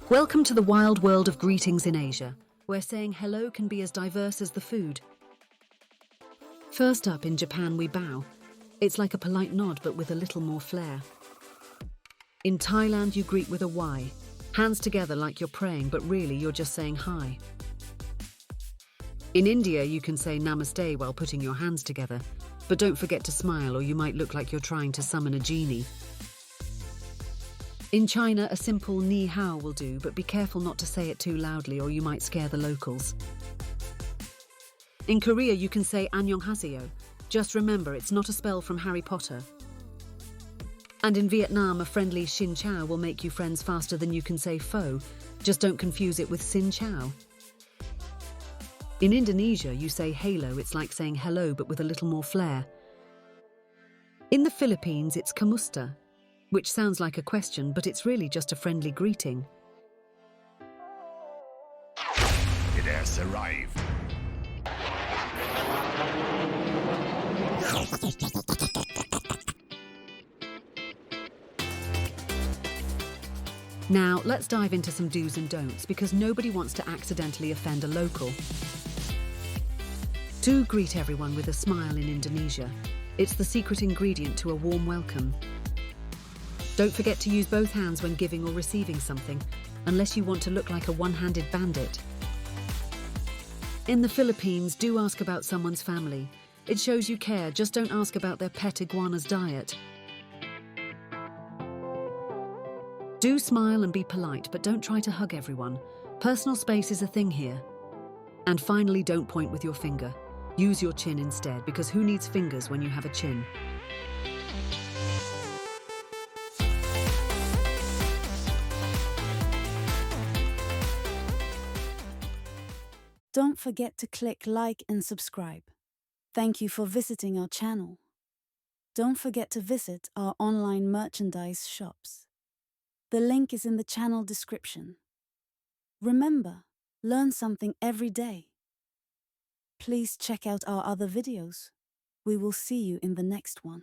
Welcome to the wild world of greetings in Asia, where saying hello can be as diverse as the food. First up, in Japan, we bow. It's like a polite nod, but with a little more flair. In Thailand, you greet with a Y, hands together like you're praying, but really you're just saying hi. In India, you can say namaste while putting your hands together, but don't forget to smile or you might look like you're trying to summon a genie. In China, a simple ni hao will do, but be careful not to say it too loudly or you might scare the locals. In Korea, you can say annyeonghaseyo. Just remember, it's not a spell from Harry Potter. And in Vietnam, a friendly xin chao will make you friends faster than you can say pho. Just don't confuse it with sin chow. In Indonesia, you say halo. It's like saying hello, but with a little more flair. In the Philippines, it's kamusta, which sounds like a question, but it's really just a friendly greeting. It has arrived. Now, let's dive into some do's and don'ts, because nobody wants to accidentally offend a local. Do greet everyone with a smile in Indonesia. It's the secret ingredient to a warm welcome. Don't forget to use both hands when giving or receiving something, unless you want to look like a one-handed bandit. In the Philippines, do ask about someone's family. It shows you care, just don't ask about their pet iguana's diet. Do smile and be polite, but don't try to hug everyone. Personal space is a thing here. And finally, don't point with your finger. Use your chin instead, because who needs fingers when you have a chin? Don't forget to click like and subscribe. Thank you for visiting our channel. Don't forget to visit our online merchandise shops. The link is in the channel description. Remember, learn something every day. Please check out our other videos. We will see you in the next one.